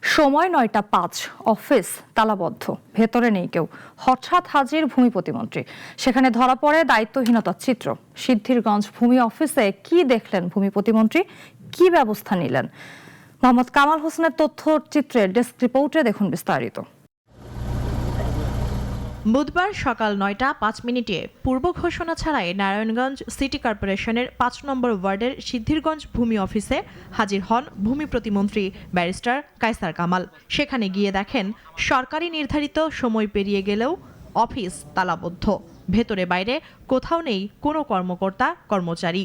সময় ৯টা ৫, অফিস তালাবদ্ধ, ভেতরে নেই কেউ। হঠাৎ হাজির ভূমি প্রতিমন্ত্রী, সেখানে ধরা পড়ে দায়িত্বহীনতার চিত্র। সিদ্ধিরগঞ্জ ভূমি অফিসে কি দেখলেন ভূমি প্রতিমন্ত্রী, কি ব্যবস্থা নিলেন? মোহাম্মদ কামাল হোসেনের তথ্যচিত্রের ডেস্ক রিপোর্টে দেখুন বিস্তারিত। বুধবার সকাল ৯টা ৫ পূর্ব ঘোষণা ছাড়াই নারায়ণগঞ্জ সিটি কর্পোরেশনের ৫ নম্বর ওয়ার্ডের সিদ্ধিরগঞ্জ ভূমি অফিসে হাজির হন ভূমি প্রতিমন্ত্রী ব্যারিস্টার কায়সার কামাল। সেখানে গিয়ে দেখেন সরকারি নির্ধারিত সময় পেরিয়ে গেলেও অফিস তালাবদ্ধ, ভেতরে বাইরে কোথাও নেই কোনো কর্মকর্তা কর্মচারী।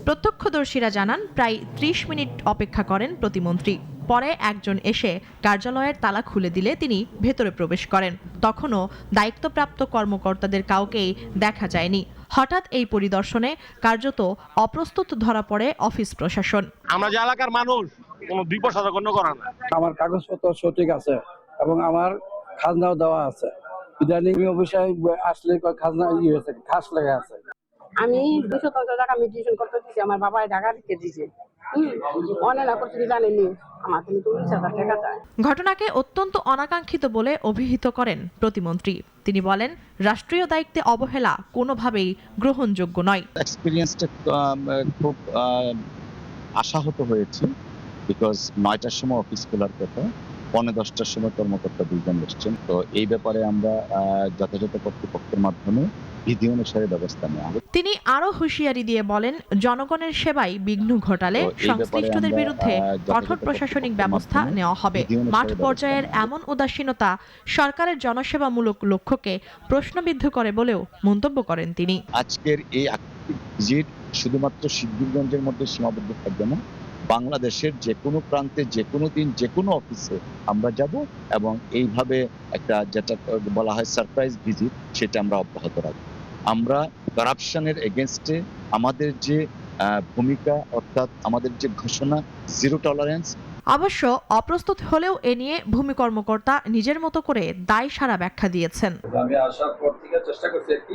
প্রত্যক্ষদর্শীরা জানান প্রায় ৩০ মিনিট অপেক্ষা করেন প্রতিমন্ত্রী। পরে একজন এসে কার্যালয়ের তালা খুলে দিলে তিনি ভেতরে প্রবেশ করেন। তখনও দায়িত্বপ্রাপ্ত কর্মকর্তাদের কাউকেই দেখা যায়নি। হঠাৎ এই পরিদর্শনে কার্যত অপ্রস্তুত ধরা পড়ে অফিস প্রশাসন। আমরা যে এলাকার মানুষ কোনো বিপদ গণ্য করা না। আমার কাগজপত্র সঠিক আছে এবং আমার খাজনাও দেওয়া আছে। ইদানিং অফিসে আসলে খাজনা হয়েছে, খাস লেগে আছে। আমি 250 টাকা মিউটেশন করতে দিয়েছি, আমার বাবা ঢাকা থেকে দিয়েছে। ঘটনাকে অত্যন্ত অনাকাঙ্ক্ষিত বলে অভিহিত করেন প্রতিমন্ত্রী। তিনি বলেন, রাষ্ট্রীয় দায়িত্বে অবহেলা কোনোভাবেই গ্রহণযোগ্য নয়। এক্সপেরিয়েন্সটা খুব আশাহত হয়েছে, বিকজ ৯টার সময় অফিস খোলার কথা, ১৫-১০টার সময় কর্মকর্তা ২ জন এসছেন। তো এই ব্যাপারে আমরা যথাযথ কর্তৃপক্ষের মাধ্যমে বিধি অনুসারে ব্যবস্থা নেওয়া হবে। তিনি আরো হুঁশিয়ারি দিয়ে বলেন, জনগণের সেবায় বিঘ্ন ঘটালে সংশ্লিষ্টদের বিরুদ্ধে কঠোর প্রশাসনিক ব্যবস্থা নেওয়া হবে। মাঠ পর্যায়ের এমন উদাসীনতা সরকারের জনসেবামূলক লক্ষ্যকে প্রশ্নবিদ্ধ করে বলেও মন্তব্য করেন তিনি। আজকের এই ভিজিট শুধুমাত্র সিদ্ধিরগঞ্জের মধ্যে সীমাবদ্ধ থাকবে না, বাংলাদেশের যে কোনো প্রান্তে, যে কোনো দিন, যে কোনো অফিসে আমরা যাব এবং এইভাবে একটা যেটা বলা হয় সারপ্রাইজ ভিজিট, সেটা আমরা অব্যাহত রাখবো। আমরা কারাপশনের এগেনস্টে আমাদের যে ভূমিকা, অর্থাৎ আমাদের যে ঘোষণা জিরো টলারেন্স। অবশ্য অপ্রস্তুত হলেও এ নিয়ে ভূমি কর্মকর্তা নিজের মতো করে দায় সারা ব্যাখ্যা দিয়েছেন। আমি আসার পর থেকে চেষ্টা করছি একটি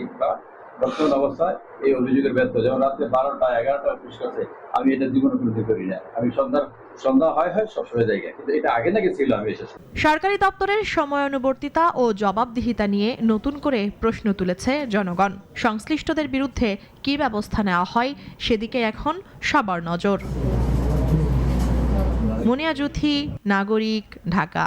বর্তমান অবস্থায় এই অভিযোগের ব্যর্থ, যেমন রাত্রে 12টা 11টা অফিস করছে, আমি এটা জীবনে কোনোদিন করি না। আমি সন্ধ্যা হয় সবসময় জায়গায়, কিন্তু এটা আগে নাকি ছিল। আমি এসেছি। সরকারি দপ্তরের সময়ানুবর্তিতা ও জবাবদিহিতা নিয়ে নতুন করে প্রশ্ন তুলেছে জনগণ। সংশ্লিষ্টদের বিরুদ্ধে কী ব্যবস্থা নেওয়া হয় সেদিকে এখন সবার নজর। মুনিয়া জুথি, নাগরিক, ঢাকা।